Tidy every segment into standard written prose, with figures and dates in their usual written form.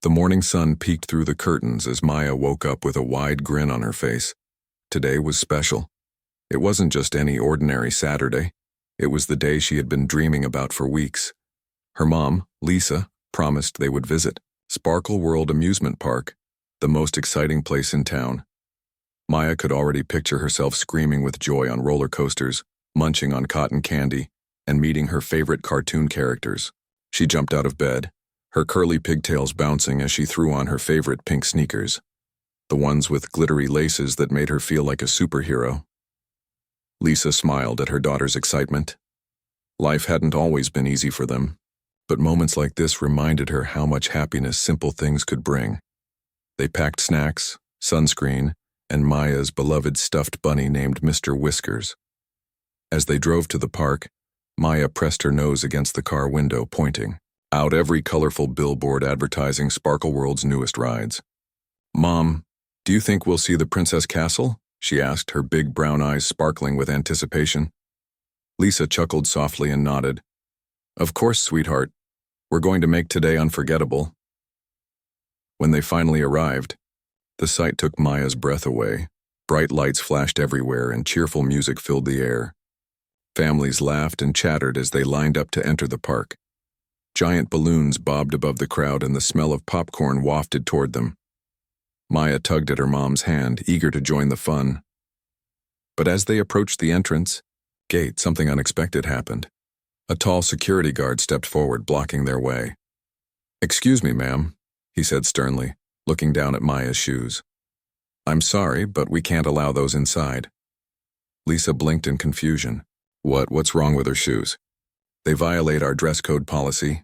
The morning sun peeked through the curtains as Maya woke up with a wide grin on her face. Today was special. It wasn't just any ordinary Saturday. It was the day she had been dreaming about for weeks. Her mom, Lisa, promised they would visit Sparkle World Amusement Park, the most exciting place in town. Maya could already picture herself screaming with joy on roller coasters, munching on cotton candy, and meeting her favorite cartoon characters. She jumped out of bed, her curly pigtails bouncing as she threw on her favorite pink sneakers, the ones with glittery laces that made her feel like a superhero. Lisa smiled at her daughter's excitement. Life hadn't always been easy for them, but moments like this reminded her how much happiness simple things could bring. They packed snacks, sunscreen, and Maya's beloved stuffed bunny named Mr. Whiskers. As they drove to the park, Maya pressed her nose against the car window, pointing out every colorful billboard advertising Sparkle World's newest rides. "Mom, do you think we'll see the Princess Castle?" she asked, her big brown eyes sparkling with anticipation. Lisa chuckled softly and nodded. "Of course, sweetheart. We're going to make today unforgettable." When they finally arrived, the sight took Maya's breath away. Bright lights flashed everywhere and cheerful music filled the air. Families laughed and chattered as they lined up to enter the park. Giant balloons bobbed above the crowd and the smell of popcorn wafted toward them. Maya tugged at her mom's hand, eager to join the fun. But as they approached the entrance gate, something unexpected happened. A tall security guard stepped forward, blocking their way. "Excuse me, ma'am," he said sternly, looking down at Maya's shoes. "I'm sorry, but we can't allow those inside." Lisa blinked in confusion. What's wrong with her shoes?" "They violate our dress code policy,"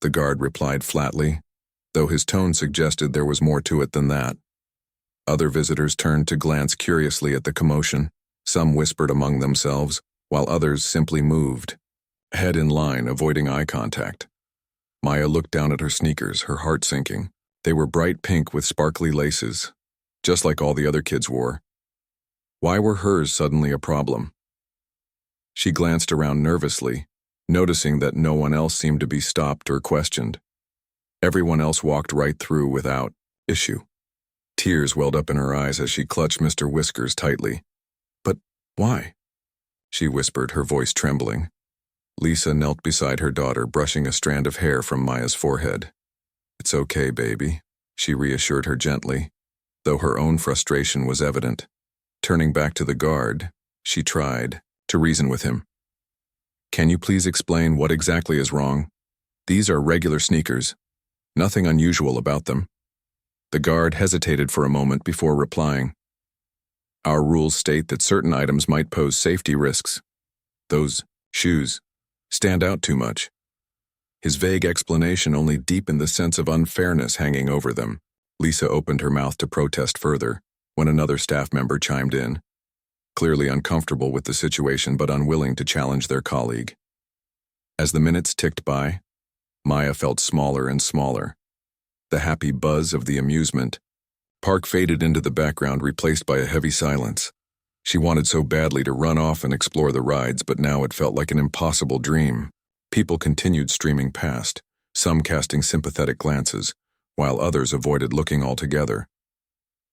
the guard replied flatly, though his tone suggested there was more to it than that. Other visitors turned to glance curiously at the commotion. Some whispered among themselves, while others simply moved, head in line, avoiding eye contact. Maya looked down at her sneakers, her heart sinking. They were bright pink with sparkly laces, just like all the other kids wore. Why were hers suddenly a problem? She glanced around nervously, noticing that no one else seemed to be stopped or questioned. Everyone else walked right through without issue. Tears welled up in her eyes as she clutched Mr. Whiskers tightly. "But why?" she whispered, her voice trembling. Lisa knelt beside her daughter, brushing a strand of hair from Maya's forehead. "It's okay, baby," she reassured her gently, though her own frustration was evident. Turning back to the guard, she tried to reason with him. "Can you please explain what exactly is wrong? These are regular sneakers. Nothing unusual about them." The guard hesitated for a moment before replying. "Our rules state that certain items might pose safety risks. Those shoes stand out too much." His vague explanation only deepened the sense of unfairness hanging over them. Lisa opened her mouth to protest further when another staff member chimed in, clearly uncomfortable with the situation but unwilling to challenge their colleague. As the minutes ticked by, Maya felt smaller and smaller. The happy buzz of the amusement park faded into the background, replaced by a heavy silence. She wanted so badly to run off and explore the rides, but now it felt like an impossible dream. People continued streaming past, some casting sympathetic glances, while others avoided looking altogether.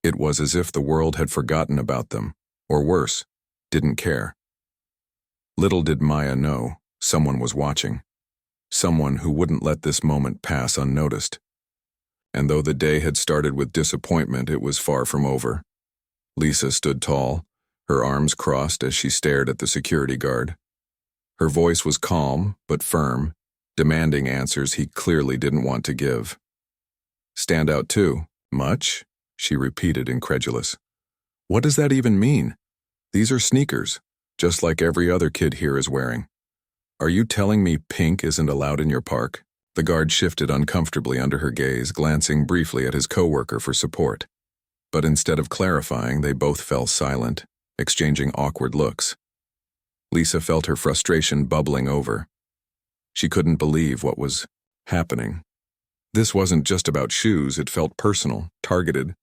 It was as if the world had forgotten about them, or worse, didn't care. Little did Maya know, someone was watching. Someone who wouldn't let this moment pass unnoticed. And though the day had started with disappointment, it was far from over. Lisa stood tall, her arms crossed as she stared at the security guard. Her voice was calm but firm, demanding answers he clearly didn't want to give. "Stand out too? Much?" she repeated, incredulous. "What does that even mean? These are sneakers, just like every other kid here is wearing. Are you telling me pink isn't allowed in your park?" The guard shifted uncomfortably under her gaze, glancing briefly at his coworker for support. But instead of clarifying, they both fell silent, exchanging awkward looks. Lisa felt her frustration bubbling over. She couldn't believe what was happening. This wasn't just about shoes, it felt personal, targeted,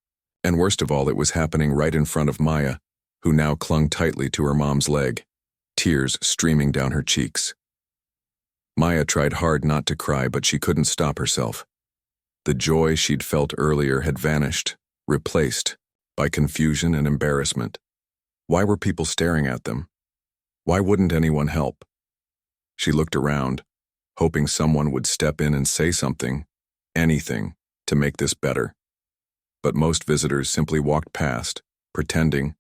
and worst of all, it was happening right in front of Maya, who now clung tightly to her mom's leg, tears streaming down her cheeks. Maya tried hard not to cry, but she couldn't stop herself. The joy she'd felt earlier had vanished, replaced by confusion and embarrassment. Why were people staring at them? Why wouldn't anyone help? She looked around, hoping someone would step in and say something, anything, to make this better. But most visitors simply walked past, pretending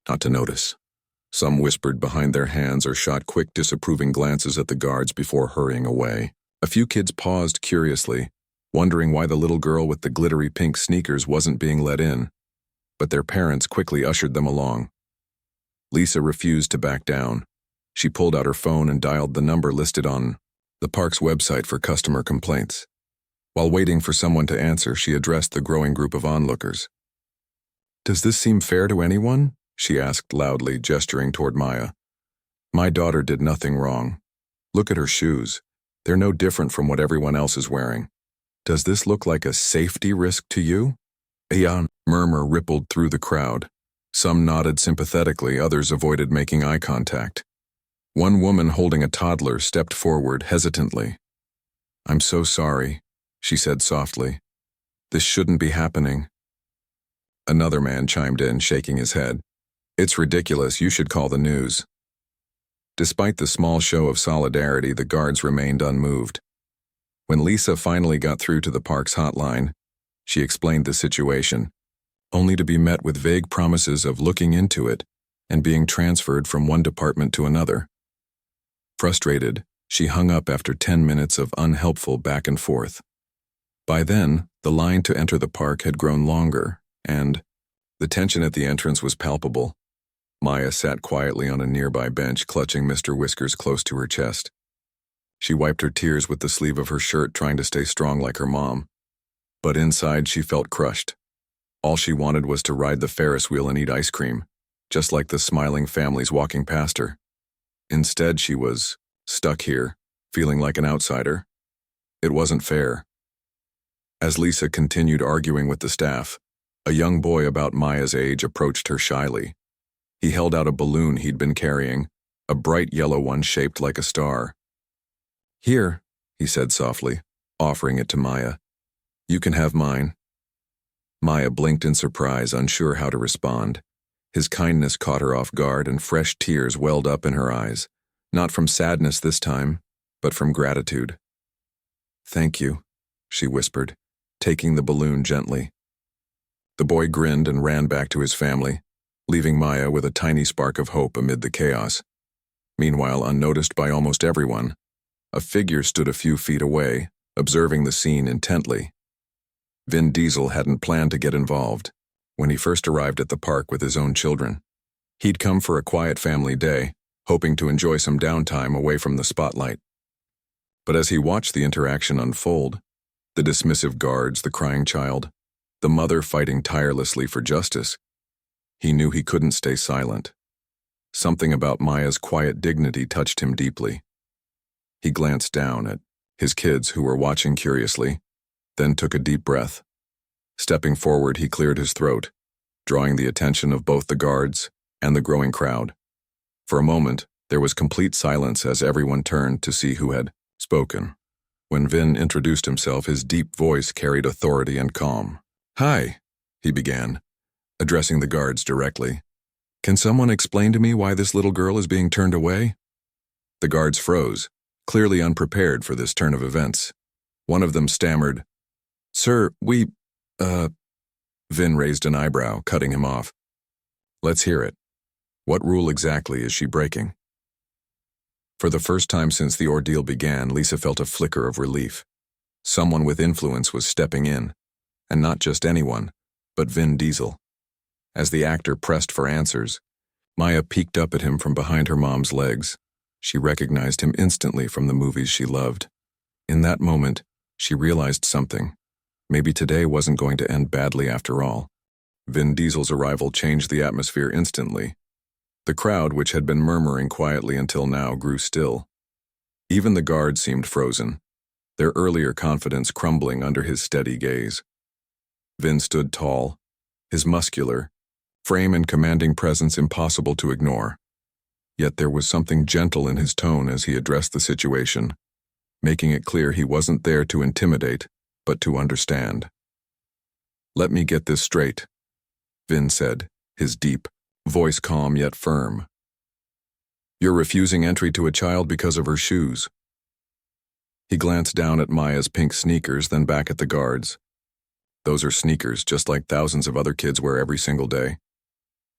not to notice. Some whispered behind their hands or shot quick, disapproving glances at the guards before hurrying away. A few kids paused curiously, wondering why the little girl with the glittery pink sneakers wasn't being let in, but their parents quickly ushered them along. Lisa refused to back down. She pulled out her phone and dialed the number listed on the park's website for customer complaints. While waiting for someone to answer, she addressed the growing group of onlookers. "Does this seem fair to anyone?" she asked loudly, gesturing toward Maya. "My daughter did nothing wrong. Look at her shoes. They're no different from what everyone else is wearing. Does this look like a safety risk to you?" A murmur rippled through the crowd. Some nodded sympathetically, others avoided making eye contact. One woman holding a toddler stepped forward hesitantly. "I'm so sorry," she said softly. "This shouldn't be happening." Another man chimed in, shaking his head. "It's ridiculous, you should call the news." Despite the small show of solidarity, the guards remained unmoved. When Lisa finally got through to the park's hotline, she explained the situation, only to be met with vague promises of looking into it and being transferred from one department to another. Frustrated, she hung up after 10 minutes of unhelpful back and forth. By then, the line to enter the park had grown longer, and the tension at the entrance was palpable. Maya sat quietly on a nearby bench, clutching Mr. Whiskers close to her chest. She wiped her tears with the sleeve of her shirt, trying to stay strong like her mom. But inside, she felt crushed. All she wanted was to ride the Ferris wheel and eat ice cream, just like the smiling families walking past her. Instead, she was stuck here, feeling like an outsider. It wasn't fair. As Lisa continued arguing with the staff, a young boy about Maya's age approached her shyly. He held out a balloon he'd been carrying, a bright yellow one shaped like a star. "Here," he said softly, offering it to Maya. "You can have mine." Maya blinked in surprise, unsure how to respond. His kindness caught her off guard, and fresh tears welled up in her eyes, not from sadness this time, but from gratitude. "Thank you," she whispered, taking the balloon gently. The boy grinned and ran back to his family, leaving Maya with a tiny spark of hope amid the chaos. Meanwhile, unnoticed by almost everyone, a figure stood a few feet away, observing the scene intently. Vin Diesel hadn't planned to get involved when he first arrived at the park with his own children. He'd come for a quiet family day, hoping to enjoy some downtime away from the spotlight. But as he watched the interaction unfold, the dismissive guards, the crying child, the mother fighting tirelessly for justice, he knew he couldn't stay silent. Something about Maya's quiet dignity touched him deeply. He glanced down at his kids, who were watching curiously, then took a deep breath. Stepping forward, he cleared his throat, drawing the attention of both the guards and the growing crowd. For a moment, there was complete silence as everyone turned to see who had spoken. When Vin introduced himself, his deep voice carried authority and calm. "Hi," he began, addressing the guards directly. "Can someone explain to me why this little girl is being turned away?" The guards froze, clearly unprepared for this turn of events. One of them stammered, "Sir, Vin raised an eyebrow, cutting him off. "Let's hear it. What rule exactly is she breaking?" For the first time since the ordeal began, Lisa felt a flicker of relief. Someone with influence was stepping in, and not just anyone, but Vin Diesel. As the actor pressed for answers, Maya peeked up at him from behind her mom's legs. She recognized him instantly from the movies she loved. In that moment, she realized something. Maybe today wasn't going to end badly after all. Vin Diesel's arrival changed the atmosphere instantly. The crowd, which had been murmuring quietly until now, grew still. Even the guards seemed frozen, their earlier confidence crumbling under his steady gaze. Vin stood tall, his muscular frame and commanding presence impossible to ignore. Yet there was something gentle in his tone as he addressed the situation, making it clear he wasn't there to intimidate, but to understand. "Let me get this straight," Vin said, his deep voice calm yet firm. "You're refusing entry to a child because of her shoes." He glanced down at Maya's pink sneakers, then back at the guards. "Those are sneakers, just like thousands of other kids wear every single day.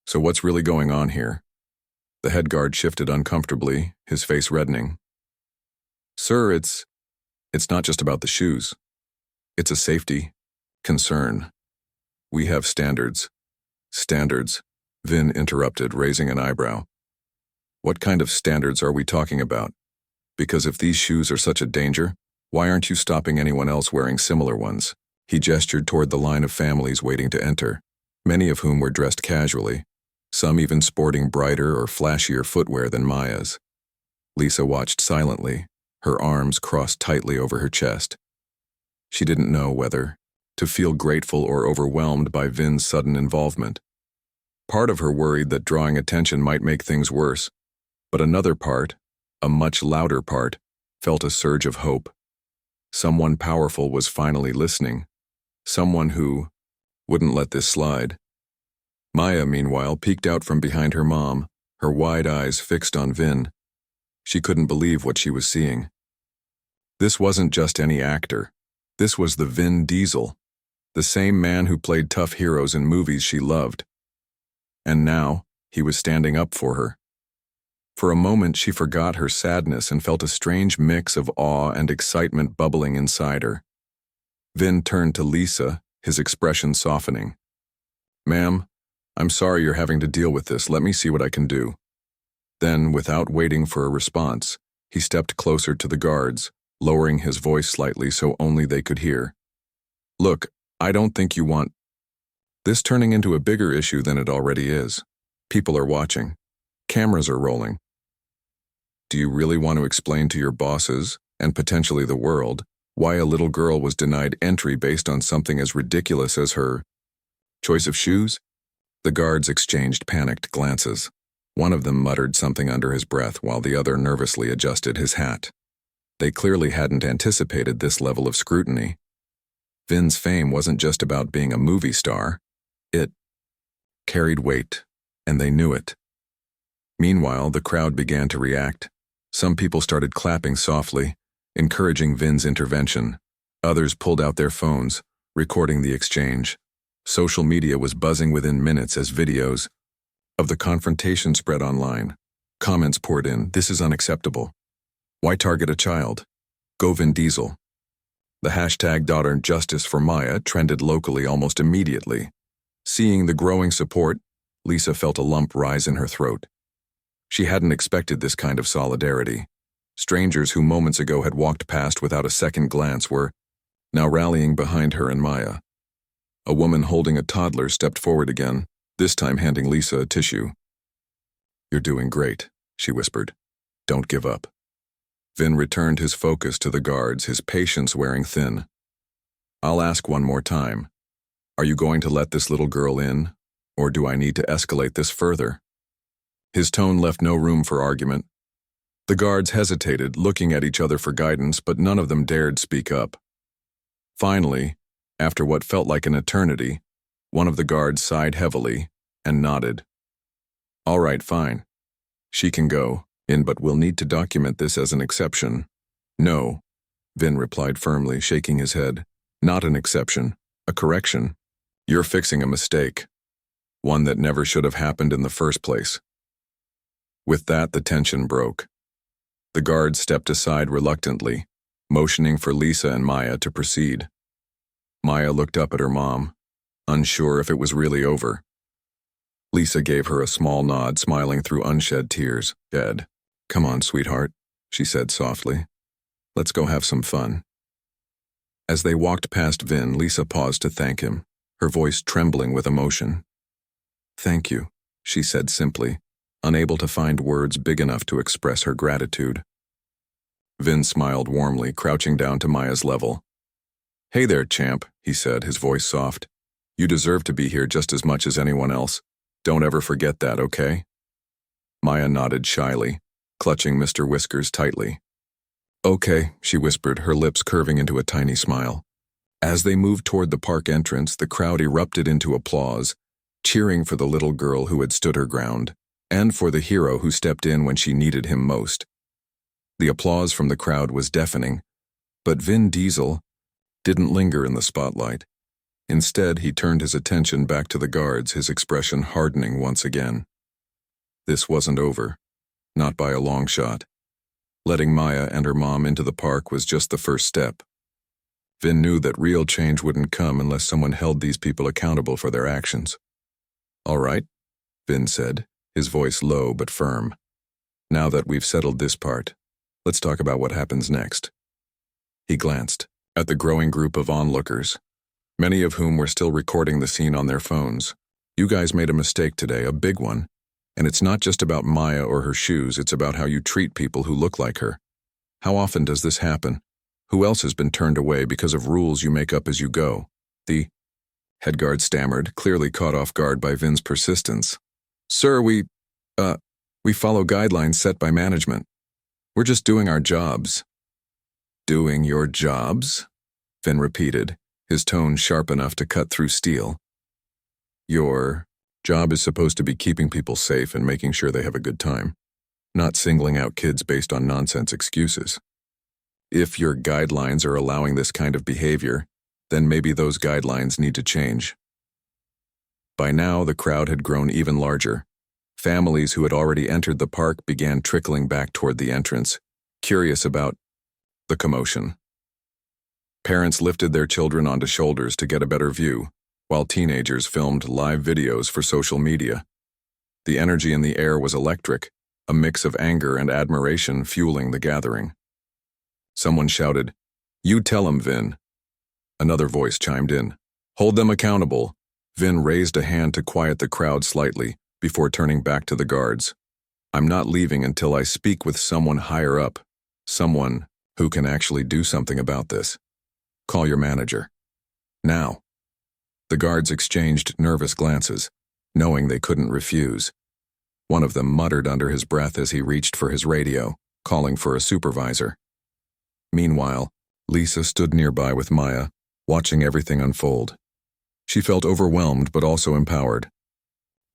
So what's really going on here?" The head guard shifted uncomfortably, his face reddening. "Sir, it's not just about the shoes. It's a safety concern. We have standards." "Standards?" Vin interrupted, raising an eyebrow. "What kind of standards are we talking about? Because if these shoes are such a danger, why aren't you stopping anyone else wearing similar ones?" He gestured toward the line of families waiting to enter, many of whom were dressed casually, some even sporting brighter or flashier footwear than Maya's. Lisa watched silently, her arms crossed tightly over her chest. She didn't know whether to feel grateful or overwhelmed by Vin's sudden involvement. Part of her worried that drawing attention might make things worse, but another part, a much louder part, felt a surge of hope. Someone powerful was finally listening. Someone who wouldn't let this slide. Maya, meanwhile, peeked out from behind her mom, her wide eyes fixed on Vin. She couldn't believe what she was seeing. This wasn't just any actor. This was the Vin Diesel, the same man who played tough heroes in movies she loved. And now, he was standing up for her. For a moment, she forgot her sadness and felt a strange mix of awe and excitement bubbling inside her. Vin turned to Lisa, his expression softening. "Ma'am, I'm sorry you're having to deal with this. Let me see what I can do." Then, without waiting for a response, he stepped closer to the guards, lowering his voice slightly so only they could hear. "Look, I don't think you want this turning into a bigger issue than it already is. People are watching. Cameras are rolling. Do you really want to explain to your bosses, and potentially the world, why a little girl was denied entry based on something as ridiculous as her choice of shoes?" The guards exchanged panicked glances. One of them muttered something under his breath while the other nervously adjusted his hat. They clearly hadn't anticipated this level of scrutiny. Vin's fame wasn't just about being a movie star. It carried weight, and they knew it. Meanwhile, the crowd began to react. Some people started clapping softly, encouraging Vin's intervention. Others pulled out their phones, recording the exchange. Social media was buzzing within minutes as videos of the confrontation spread online. Comments poured in. "This is unacceptable. Why target a child? Go Vin Diesel." The hashtag #Justice for Maya trended locally almost immediately. Seeing the growing support, Lisa felt a lump rise in her throat. She hadn't expected this kind of solidarity. Strangers who moments ago had walked past without a second glance were now rallying behind her and Maya. A woman holding a toddler stepped forward again, this time handing Lisa a tissue. "You're doing great," she whispered. "Don't give up." Vin returned his focus to the guards, his patience wearing thin. "I'll ask one more time. Are you going to let this little girl in, or do I need to escalate this further?" His tone left no room for argument. The guards hesitated, looking at each other for guidance, but none of them dared speak up. Finally, after what felt like an eternity, one of the guards sighed heavily and nodded. "All right, fine. She can go in, but we'll need to document this as an exception." "No," Vin replied firmly, shaking his head. "Not an exception, a correction. You're fixing a mistake. One that never should have happened in the first place." With that, the tension broke. The guards stepped aside reluctantly, motioning for Lisa and Maya to proceed. Maya looked up at her mom, unsure if it was really over. Lisa gave her a small nod, smiling through unshed tears. "Dad, come on, sweetheart," she said softly. "Let's go have some fun." As they walked past Vin, Lisa paused to thank him, her voice trembling with emotion. "Thank you," she said simply, unable to find words big enough to express her gratitude. Vin smiled warmly, crouching down to Maya's level. "Hey there, champ," he said, his voice soft. "You deserve to be here just as much as anyone else. Don't ever forget that, okay?" Maya nodded shyly, clutching Mr. Whiskers tightly. "Okay," she whispered, her lips curving into a tiny smile. As they moved toward the park entrance, the crowd erupted into applause, cheering for the little girl who had stood her ground, and for the hero who stepped in when she needed him most. The applause from the crowd was deafening, but Vin Diesel didn't linger in the spotlight. Instead, he turned his attention back to the guards, his expression hardening once again. This wasn't over, not by a long shot. Letting Maya and her mom into the park was just the first step. Vin knew that real change wouldn't come unless someone held these people accountable for their actions. "All right," Vin said, his voice low but firm. "Now that we've settled this part, let's talk about what happens next." He glanced at the growing group of onlookers, many of whom were still recording the scene on their phones. "You guys made a mistake today, a big one. And it's not just about Maya or her shoes, it's about how you treat people who look like her. How often does this happen? Who else has been turned away because of rules you make up as you go?" The head guard stammered, clearly caught off guard by Vin's persistence. "Sir, we follow guidelines set by management. We're just doing our jobs." "Doing your jobs?" Vin repeated, his tone sharp enough to cut through steel. "Your job is supposed to be keeping people safe and making sure they have a good time, not singling out kids based on nonsense excuses. If your guidelines are allowing this kind of behavior, then maybe those guidelines need to change." By now, the crowd had grown even larger. Families who had already entered the park began trickling back toward the entrance, curious about the commotion. Parents lifted their children onto shoulders to get a better view, while teenagers filmed live videos for social media. The energy in the air was electric, a mix of anger and admiration fueling the gathering. Someone shouted, "You tell 'em, Vin." Another voice chimed in, "Hold them accountable." Vin raised a hand to quiet the crowd slightly before turning back to the guards. "I'm not leaving until I speak with someone higher up, someone who can actually do something about this. Call your manager. Now." The guards exchanged nervous glances, knowing they couldn't refuse. One of them muttered under his breath as he reached for his radio, calling for a supervisor. Meanwhile, Lisa stood nearby with Maya, watching everything unfold. She felt overwhelmed but also empowered.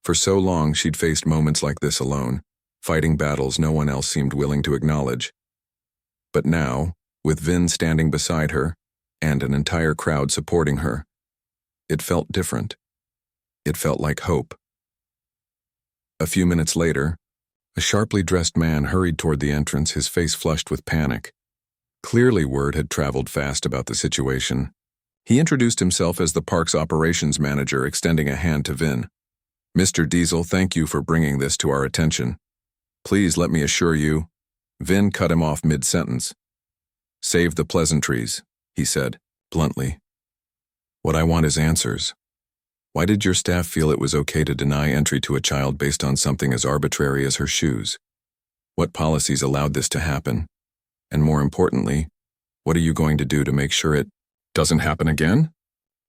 For so long, she'd faced moments like this alone, fighting battles no one else seemed willing to acknowledge. But now, with Vin standing beside her, and an entire crowd supporting her, it felt different. It felt like hope. A few minutes later, a sharply dressed man hurried toward the entrance, his face flushed with panic. Clearly, word had traveled fast about the situation. He introduced himself as the park's operations manager, extending a hand to Vin. "Mr. Diesel, thank you for bringing this to our attention. Please let me assure you—" Vin cut him off mid-sentence. "Save the pleasantries," he said, bluntly. "What I want is answers. Why did your staff feel it was okay to deny entry to a child based on something as arbitrary as her shoes? What policies allowed this to happen? And more importantly, what are you going to do to make sure it doesn't happen again?"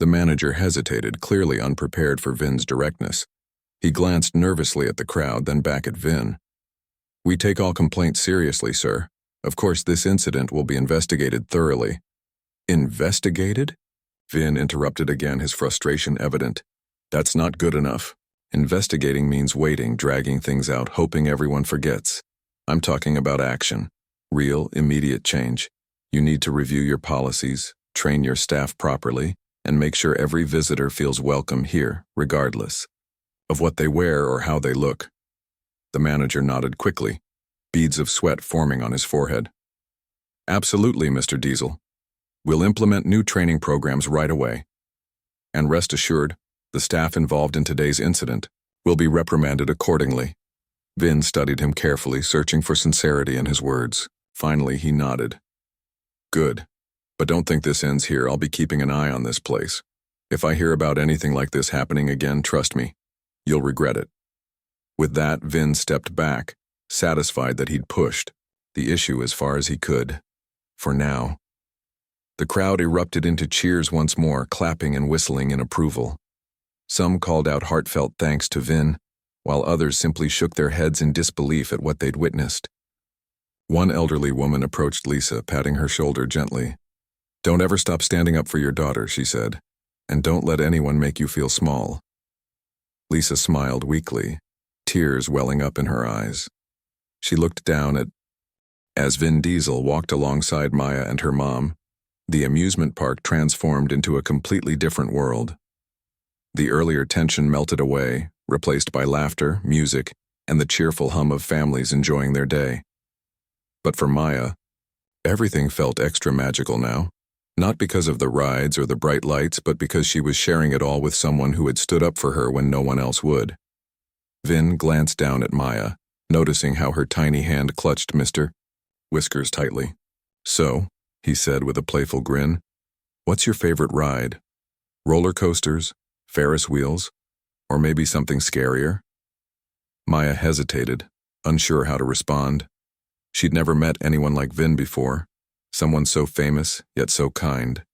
The manager hesitated, clearly unprepared for Vin's directness. He glanced nervously at the crowd, then back at Vin. "We take all complaints seriously, sir. Of course, this incident will be investigated thoroughly." "Investigated?" Vin interrupted again, his frustration evident. "That's not good enough. Investigating means waiting, dragging things out, hoping everyone forgets. I'm talking about action. Real, immediate change. You need to review your policies, train your staff properly, and make sure every visitor feels welcome here, regardless of what they wear or how they look." The manager nodded quickly, beads of sweat forming on his forehead. "Absolutely, Mr. Diesel. We'll implement new training programs right away. And rest assured, the staff involved in today's incident will be reprimanded accordingly." Vin studied him carefully, searching for sincerity in his words. Finally, he nodded. "Good. But don't think this ends here. I'll be keeping an eye on this place. If I hear about anything like this happening again, trust me, you'll regret it." With that, Vin stepped back, satisfied that he'd pushed the issue as far as he could. For now. The crowd erupted into cheers once more, clapping and whistling in approval. Some called out heartfelt thanks to Vin, while others simply shook their heads in disbelief at what they'd witnessed. One elderly woman approached Lisa, patting her shoulder gently. Don't ever stop standing up for your daughter, she said, and don't let anyone make you feel small. Lisa smiled weakly, tears welling up in her eyes. She looked down as Vin Diesel walked alongside Maya and her mom. The amusement park transformed into a completely different world. The earlier tension melted away, replaced by laughter, music, and the cheerful hum of families enjoying their day. But for Maya, everything felt extra magical now. Not because of the rides or the bright lights, but because she was sharing it all with someone who had stood up for her when no one else would. Vin glanced down at Maya, noticing how her tiny hand clutched Mr. Whiskers tightly. "So," he said with a playful grin, "what's your favorite ride? Roller coasters, Ferris wheels, or maybe something scarier?" Maya hesitated, unsure how to respond. She'd never met anyone like Vin before, someone so famous, yet so kind.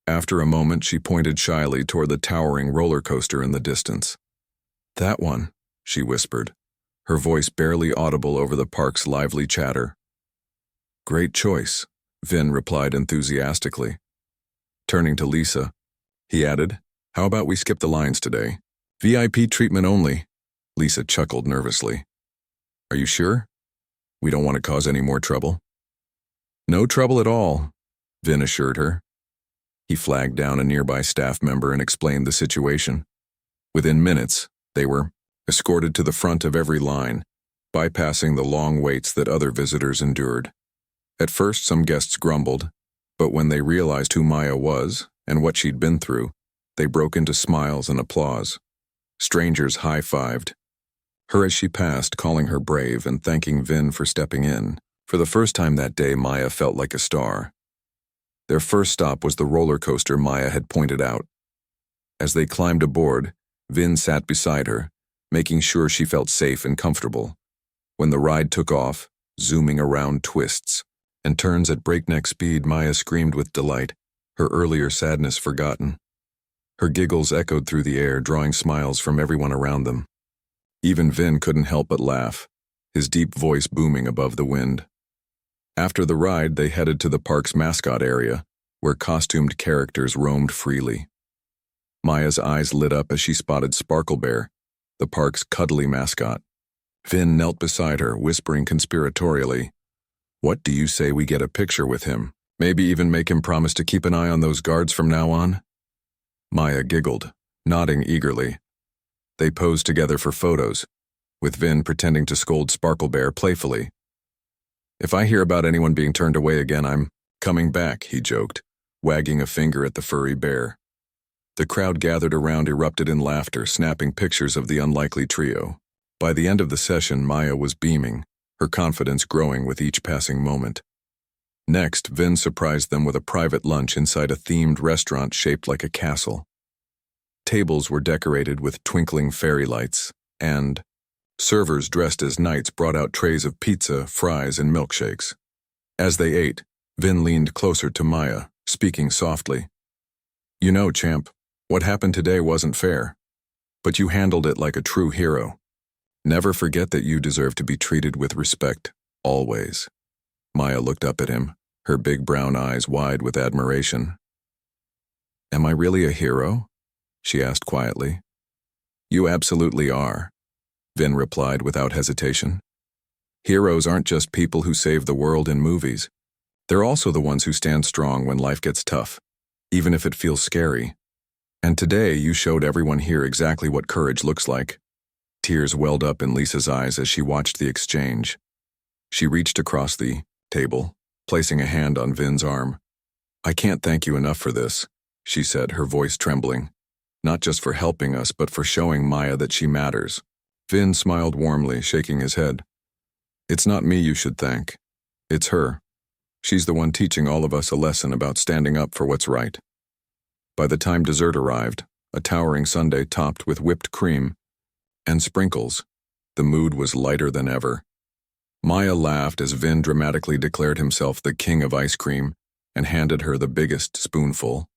After a moment, she pointed shyly toward the towering roller coaster in the distance. "That one," she whispered, her voice barely audible over the park's lively chatter. "Great choice," Vin replied enthusiastically. Turning to Lisa, he added, "How about we skip the lines today? VIP treatment only." Lisa chuckled nervously. "Are you sure? We don't want to cause any more trouble?" "No trouble at all," Vin assured her. He flagged down a nearby staff member and explained the situation. Within minutes, they were escorted to the front of every line, bypassing the long waits that other visitors endured. At first, some guests grumbled, but when they realized who Maya was and what she'd been through, they broke into smiles and applause. Strangers high-fived her as she passed, calling her brave and thanking Vin for stepping in. For the first time that day, Maya felt like a star. Their first stop was the roller coaster Maya had pointed out. As they climbed aboard, Vin sat beside her, making sure she felt safe and comfortable. When the ride took off, zooming around twists and turns at breakneck speed, Maya screamed with delight, her earlier sadness forgotten. Her giggles echoed through the air, drawing smiles from everyone around them. Even Vin couldn't help but laugh, his deep voice booming above the wind. After the ride, they headed to the park's mascot area, where costumed characters roamed freely. Maya's eyes lit up as she spotted Sparkle Bear, the park's cuddly mascot. Vin knelt beside her, whispering conspiratorially, "What do you say we get a picture with him? Maybe even make him promise to keep an eye on those guards from now on?" Maya giggled, nodding eagerly. They posed together for photos, with Vin pretending to scold Sparkle Bear playfully. "If I hear about anyone being turned away again, I'm coming back," he joked, wagging a finger at the furry bear. The crowd gathered around erupted in laughter, snapping pictures of the unlikely trio. By the end of the session, Maya was beaming, her confidence growing with each passing moment. Next, Vin surprised them with a private lunch inside a themed restaurant shaped like a castle. Tables were decorated with twinkling fairy lights, and servers dressed as knights brought out trays of pizza, fries, and milkshakes. As they ate, Vin leaned closer to Maya, speaking softly. "You know, champ, what happened today wasn't fair, but you handled it like a true hero. Never forget that you deserve to be treated with respect, always." Maya looked up at him, her big brown eyes wide with admiration. "Am I really a hero?" she asked quietly. "You absolutely are," Vin replied without hesitation. "Heroes aren't just people who save the world in movies. They're also the ones who stand strong when life gets tough, even if it feels scary. And today you showed everyone here exactly what courage looks like." Tears welled up in Lisa's eyes as she watched the exchange. She reached across the table, placing a hand on Vin's arm. "I can't thank you enough for this," she said, her voice trembling. "Not just for helping us, but for showing Maya that she matters." Vin smiled warmly, shaking his head. "It's not me you should thank. It's her. She's the one teaching all of us a lesson about standing up for what's right." By the time dessert arrived, a towering sundae topped with whipped cream and sprinkles, the mood was lighter than ever. Maya laughed as Vin dramatically declared himself the king of ice cream and handed her the biggest spoonful.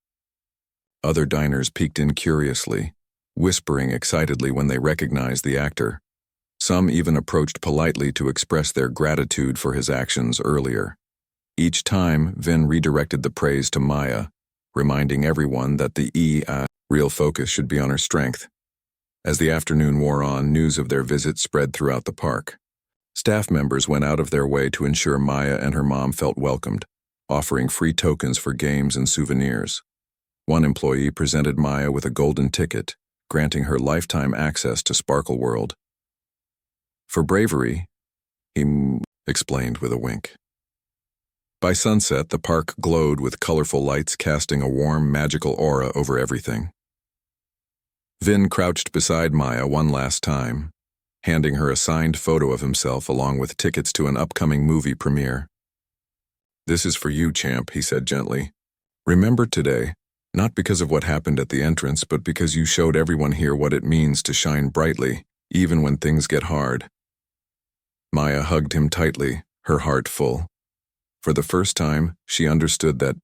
Other diners peeked in curiously, whispering excitedly when they recognized the actor. Some even approached politely to express their gratitude for his actions earlier. Each time, Vin redirected the praise to Maya, reminding everyone that the real focus should be on her strength. As the afternoon wore on, news of their visit spread throughout the park. Staff members went out of their way to ensure Maya and her mom felt welcomed, offering free tokens for games and souvenirs. One employee presented Maya with a golden ticket, granting her lifetime access to Sparkle World. For bravery, he explained with a wink. By sunset, the park glowed with colorful lights casting a warm, magical aura over everything. Vin crouched beside Maya one last time, handing her a signed photo of himself along with tickets to an upcoming movie premiere. "This is for you, champ," he said gently. "Remember today, not because of what happened at the entrance, but because you showed everyone here what it means to shine brightly, even when things get hard." Maya hugged him tightly, her heart full. For the first time, she understood that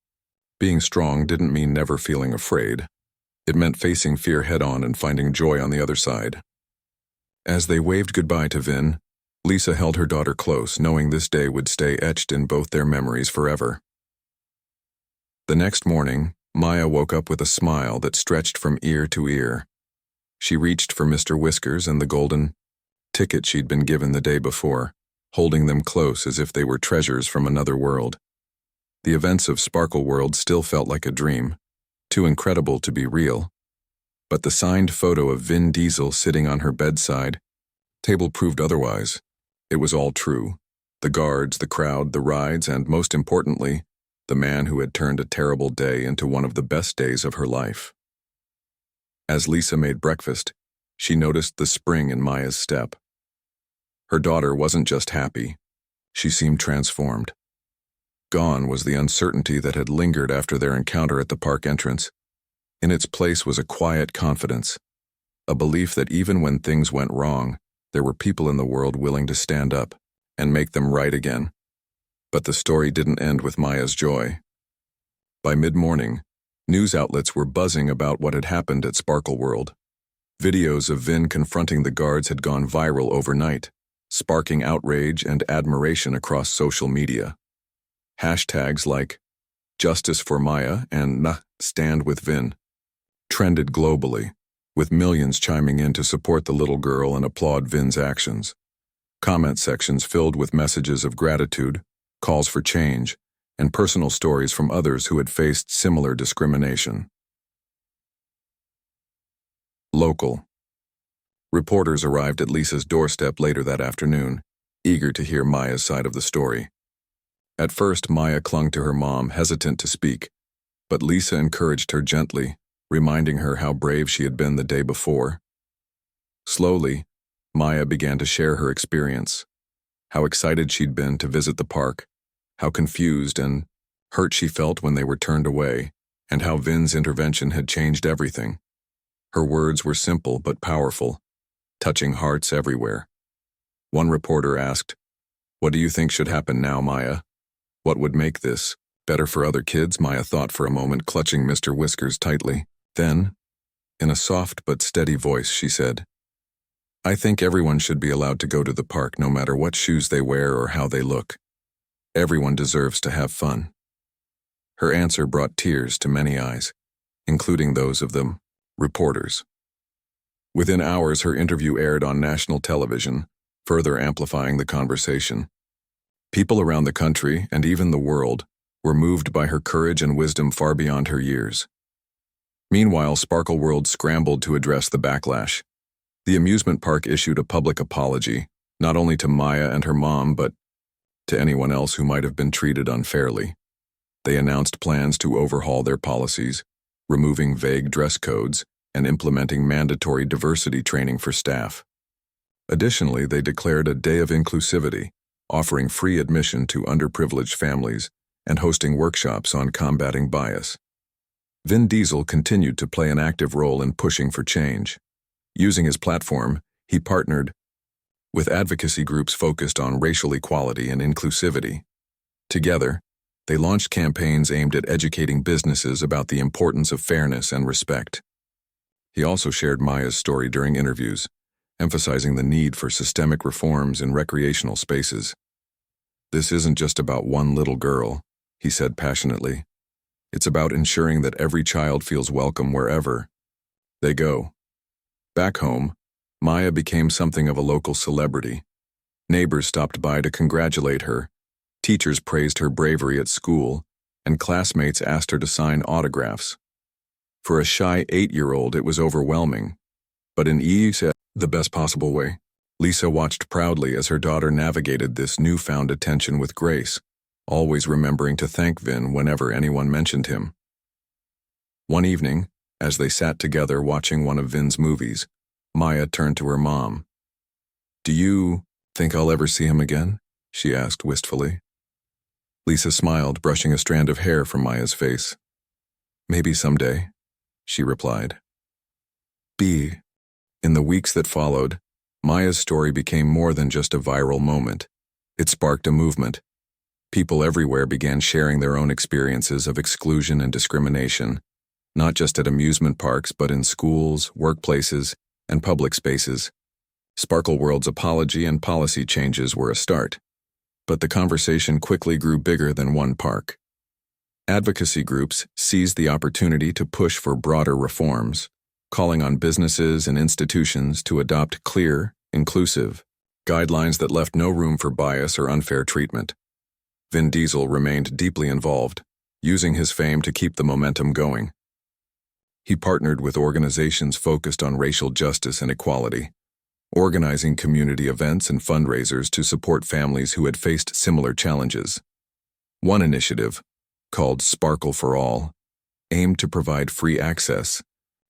being strong didn't mean never feeling afraid. It meant facing fear head-on and finding joy on the other side. As they waved goodbye to Vin, Lisa held her daughter close, knowing this day would stay etched in both their memories forever. The next morning, Maya woke up with a smile that stretched from ear to ear. She reached for Mr. Whiskers and the golden ticket she'd been given the day before, holding them close as if they were treasures from another world. The events of Sparkle World still felt like a dream, too incredible to be real. But the signed photo of Vin Diesel sitting on her bedside table proved otherwise. It was all true. The guards, the crowd, the rides, and most importantly, the man who had turned a terrible day into one of the best days of her life. As Lisa made breakfast, she noticed the spring in Maya's step. Her daughter wasn't just happy. She seemed transformed. Gone was the uncertainty that had lingered after their encounter at the park entrance. In its place was a quiet confidence, a belief that even when things went wrong, there were people in the world willing to stand up and make them right again. But the story didn't end with Maya's joy. By mid-morning, news outlets were buzzing about what had happened at Sparkle World. Videos of Vin confronting the guards had gone viral overnight, sparking outrage and admiration across social media. Hashtags like "Justice for Maya" and "Stand with Vin" trended globally, with millions chiming in to support the little girl and applaud Vin's actions. Comment sections filled with messages of gratitude, calls for change, and personal stories from others who had faced similar discrimination. Local. Reporters arrived at Lisa's doorstep later that afternoon, eager to hear Maya's side of the story. At first, Maya clung to her mom, hesitant to speak, but Lisa encouraged her gently, reminding her how brave she had been the day before. Slowly, Maya began to share her experience, how excited she'd been to visit the park, how confused and hurt she felt when they were turned away, and how Vin's intervention had changed everything. Her words were simple but powerful, touching hearts everywhere. One reporter asked, "What do you think should happen now, Maya? What would make this better for other kids?" Maya thought for a moment, clutching Mr. Whiskers tightly. Then, in a soft but steady voice, she said, "I think everyone should be allowed to go to the park no matter what shoes they wear or how they look. Everyone deserves to have fun." Her answer brought tears to many eyes, including those of the reporters. Within hours, her interview aired on national television, further amplifying the conversation. People around the country, and even the world, were moved by her courage and wisdom far beyond her years. Meanwhile, Sparkle World scrambled to address the backlash. The amusement park issued a public apology, not only to Maya and her mom, but to anyone else who might have been treated unfairly. They announced plans to overhaul their policies, removing vague dress codes and implementing mandatory diversity training for staff. Additionally, they declared a day of inclusivity, offering free admission to underprivileged families and hosting workshops on combating bias. Vin Diesel continued to play an active role in pushing for change. Using his platform, he partnered with advocacy groups focused on racial equality and inclusivity. Together, they launched campaigns aimed at educating businesses about the importance of fairness and respect. He also shared Maya's story during interviews, emphasizing the need for systemic reforms in recreational spaces. "This isn't just about one little girl," he said passionately. "It's about ensuring that every child feels welcome wherever they go." Back home, Maya became something of a local celebrity. Neighbors stopped by to congratulate her, teachers praised her bravery at school, and classmates asked her to sign autographs. For a shy 8-year-old, it was overwhelming, but in the best possible way. Lisa watched proudly as her daughter navigated this newfound attention with grace, always remembering to thank Vin whenever anyone mentioned him. One evening, as they sat together watching one of Vin's movies, Maya turned to her mom. "Do you think I'll ever see him again?" she asked wistfully. Lisa smiled, brushing a strand of hair from Maya's face. "Maybe someday," she replied. In the weeks that followed, Maya's story became more than just a viral moment. It sparked a movement. People everywhere began sharing their own experiences of exclusion and discrimination, not just at amusement parks but in schools, workplaces, and public spaces. Sparkle World's apology and policy changes were a start, but the conversation quickly grew bigger than one park. Advocacy groups seized the opportunity to push for broader reforms, calling on businesses and institutions to adopt clear, inclusive guidelines that left no room for bias or unfair treatment. Vin Diesel remained deeply involved, using his fame to keep the momentum going. He partnered with organizations focused on racial justice and equality, organizing community events and fundraisers to support families who had faced similar challenges. One initiative, called Sparkle for All, aimed to provide free access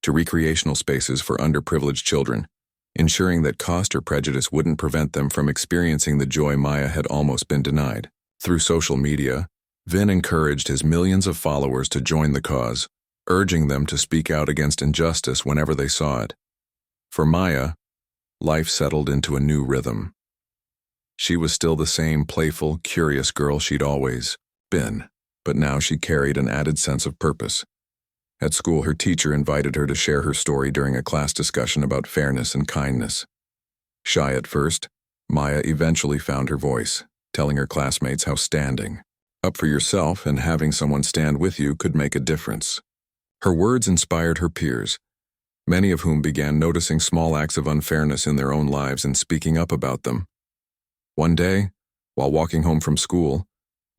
to recreational spaces for underprivileged children, ensuring that cost or prejudice wouldn't prevent them from experiencing the joy Maya had almost been denied. Through social media, Vin encouraged his millions of followers to join the cause, urging them to speak out against injustice whenever they saw it. For Maya, life settled into a new rhythm. She was still the same playful, curious girl she'd always been, but now she carried an added sense of purpose. At school, her teacher invited her to share her story during a class discussion about fairness and kindness. Shy at first, Maya eventually found her voice, telling her classmates how standing up for yourself and having someone stand with you could make a difference. Her words inspired her peers, many of whom began noticing small acts of unfairness in their own lives and speaking up about them. One day, while walking home from school,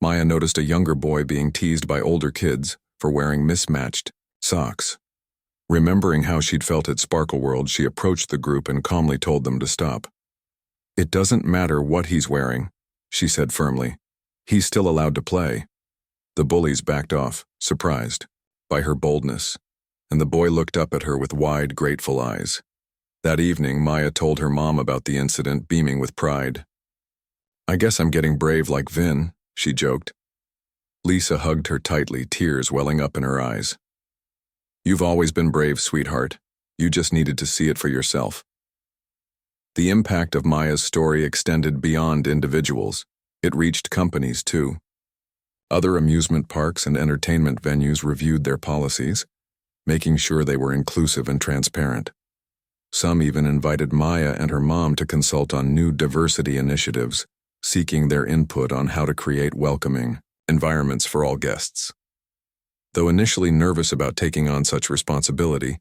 Maya noticed a younger boy being teased by older kids for wearing mismatched socks. Remembering how she'd felt at Sparkle World, she approached the group and calmly told them to stop. "It doesn't matter what he's wearing," she said firmly. "He's still allowed to play." The bullies backed off, surprised by her boldness, and the boy looked up at her with wide, grateful eyes. That evening, Maya told her mom about the incident, beaming with pride. "I guess I'm getting brave like Vin," she joked. Lisa hugged her tightly, tears welling up in her eyes. "You've always been brave, sweetheart. You just needed to see it for yourself." The impact of Maya's story extended beyond individuals. It reached companies, too. Other amusement parks and entertainment venues reviewed their policies, making sure they were inclusive and transparent. Some even invited Maya and her mom to consult on new diversity initiatives, seeking their input on how to create welcoming environments for all guests. Though initially nervous about taking on such responsibility,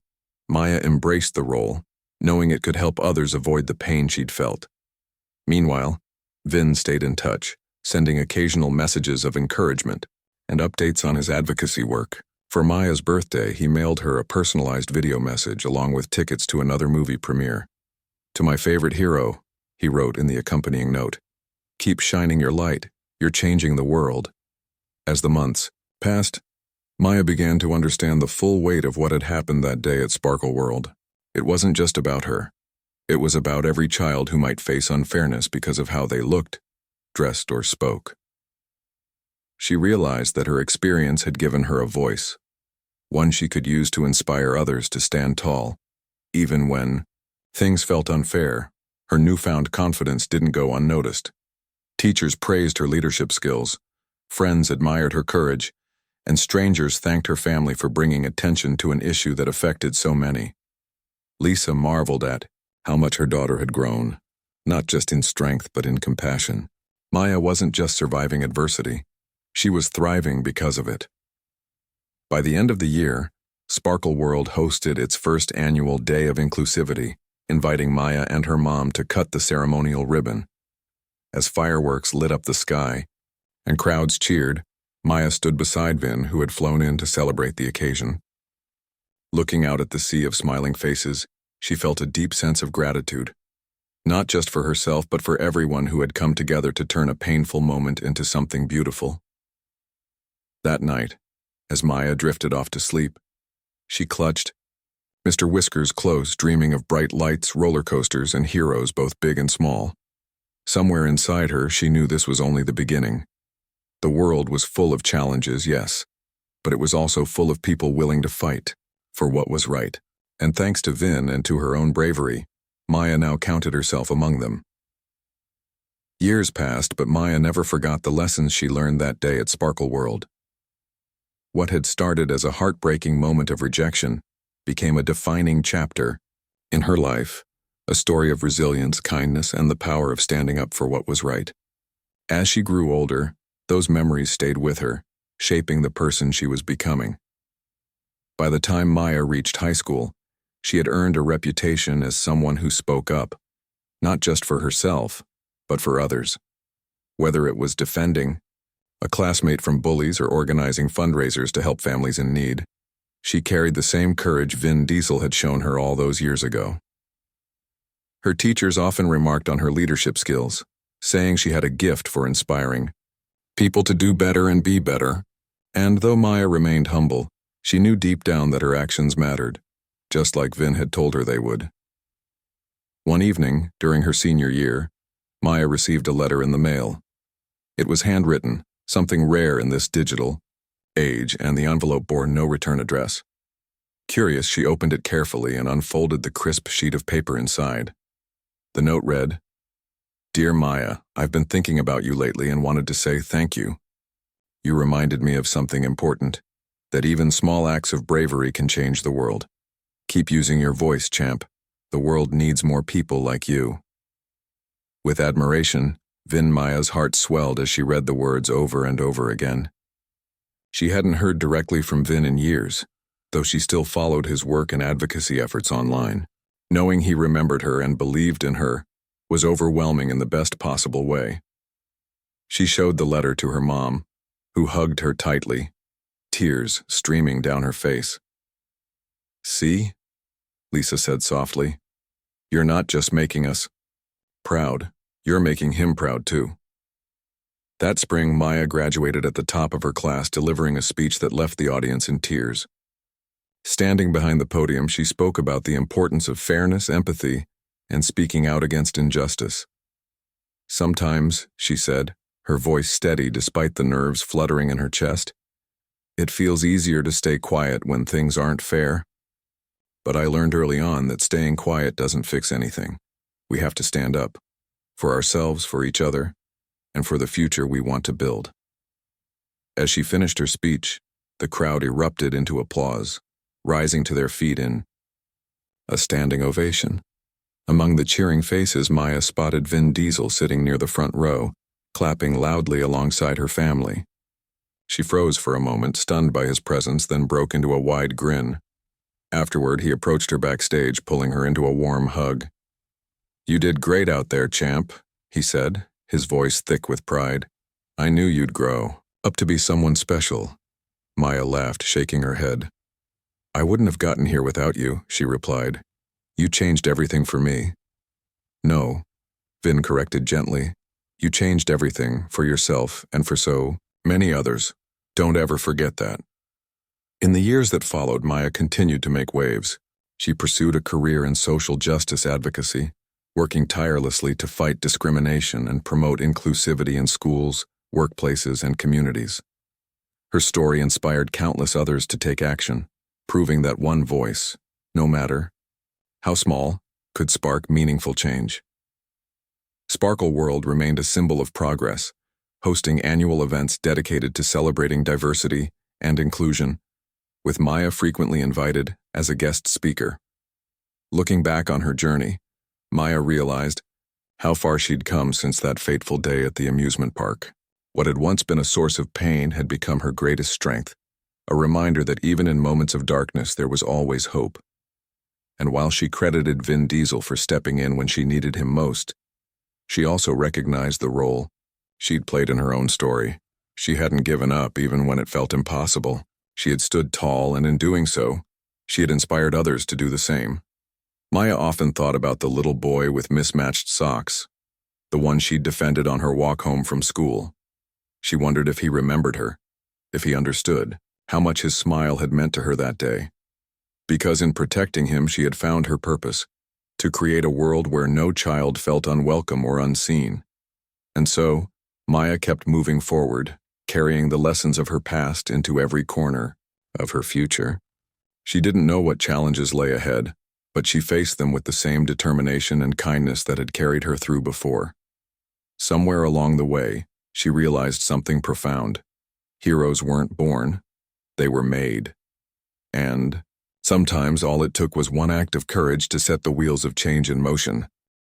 Maya embraced the role, knowing it could help others avoid the pain she'd felt. Meanwhile, Vin stayed in touch, sending occasional messages of encouragement and updates on his advocacy work. For Maya's birthday, he mailed her a personalized video message along with tickets to another movie premiere. "To my favorite hero," he wrote in the accompanying note, "keep shining your light. You're changing the world." As the months passed, Maya began to understand the full weight of what had happened that day at Sparkle World. It wasn't just about her. It was about every child who might face unfairness because of how they looked, dressed, or spoke. She realized that her experience had given her a voice, one she could use to inspire others to stand tall. Even when things felt unfair, her newfound confidence didn't go unnoticed. Teachers praised her leadership skills, friends admired her courage, and strangers thanked her family for bringing attention to an issue that affected so many. Lisa marveled at how much her daughter had grown, not just in strength but in compassion. Maya wasn't just surviving adversity. She was thriving because of it. By the end of the year, Sparkle World hosted its first annual Day of Inclusivity, inviting Maya and her mom to cut the ceremonial ribbon. As fireworks lit up the sky and crowds cheered, Maya stood beside Vin, who had flown in to celebrate the occasion. Looking out at the sea of smiling faces, she felt a deep sense of gratitude, not just for herself but for everyone who had come together to turn a painful moment into something beautiful. That night, as Maya drifted off to sleep, she clutched Mr. Whiskers close, dreaming of bright lights, roller coasters, and heroes both big and small. Somewhere inside her, she knew this was only the beginning. The world was full of challenges, yes, but it was also full of people willing to fight for what was right. And thanks to Vin and to her own bravery, Maya now counted herself among them. Years passed, but Maya never forgot the lessons she learned that day at Sparkle World. What had started as a heartbreaking moment of rejection became a defining chapter in her life, a story of resilience, kindness, and the power of standing up for what was right. As she grew older, those memories stayed with her, shaping the person she was becoming. By the time Maya reached high school, she had earned a reputation as someone who spoke up, not just for herself, but for others. Whether it was defending a classmate from bullies or organizing fundraisers to help families in need, she carried the same courage Vin Diesel had shown her all those years ago. Her teachers often remarked on her leadership skills, saying she had a gift for inspiring people to do better and be better. And though Maya remained humble, she knew deep down that her actions mattered, just like Vin had told her they would. One evening, during her senior year, Maya received a letter in the mail. It was handwritten, something rare in this digital age, and the envelope bore no return address. Curious, she opened it carefully and unfolded the crisp sheet of paper inside. The note read, "Dear Maya, I've been thinking about you lately and wanted to say thank you. You reminded me of something important, that even small acts of bravery can change the world. Keep using your voice, champ. The world needs more people like you." With admiration, Maya's heart swelled as she read the words over and over again. She hadn't heard directly from Vin in years, though she still followed his work and advocacy efforts online. Knowing he remembered her and believed in her was overwhelming in the best possible way. She showed the letter to her mom, who hugged her tightly, tears streaming down her face. "See?" Lisa said softly. "You're not just making us proud, you're making him proud too." That spring, Maya graduated at the top of her class, delivering a speech that left the audience in tears. Standing behind the podium, she spoke about the importance of fairness, empathy, and speaking out against injustice. "Sometimes," she said, her voice steady despite the nerves fluttering in her chest, "it feels easier to stay quiet when things aren't fair. But I learned early on that staying quiet doesn't fix anything. We have to stand up, for ourselves, for each other, and for the future we want to build." As she finished her speech, the crowd erupted into applause, rising to their feet in a standing ovation. Among the cheering faces, Maya spotted Vin Diesel sitting near the front row, clapping loudly alongside her family. She froze for a moment, stunned by his presence, then broke into a wide grin. Afterward, he approached her backstage, pulling her into a warm hug. "You did great out there, champ," he said, his voice thick with pride. "I knew you'd grow up to be someone special." Maya laughed, shaking her head. "I wouldn't have gotten here without you," she replied. "You changed everything for me." "No," Vin corrected gently. "You changed everything for yourself and for so many others. Don't ever forget that." In the years that followed, Maya continued to make waves. She pursued a career in social justice advocacy, working tirelessly to fight discrimination and promote inclusivity in schools, workplaces, and communities. Her story inspired countless others to take action, proving that one voice, no matter how small, could spark meaningful change. Sparkle World remained a symbol of progress, hosting annual events dedicated to celebrating diversity and inclusion, with Maya frequently invited as a guest speaker. Looking back on her journey, Maya realized how far she'd come since that fateful day at the amusement park. What had once been a source of pain had become her greatest strength, a reminder that even in moments of darkness there was always hope. And while she credited Vin Diesel for stepping in when she needed him most, she also recognized the role she'd played in her own story. She hadn't given up even when it felt impossible. She had stood tall, and in doing so, she had inspired others to do the same. Maya often thought about the little boy with mismatched socks, the one she'd defended on her walk home from school. She wondered if he remembered her, if he understood how much his smile had meant to her that day. Because in protecting him she had found her purpose, to create a world where no child felt unwelcome or unseen. And so, Maya kept moving forward, carrying the lessons of her past into every corner of her future. She didn't know what challenges lay ahead, but she faced them with the same determination and kindness that had carried her through before. Somewhere along the way, she realized something profound. Heroes weren't born, they were made. And sometimes all it took was one act of courage to set the wheels of change in motion.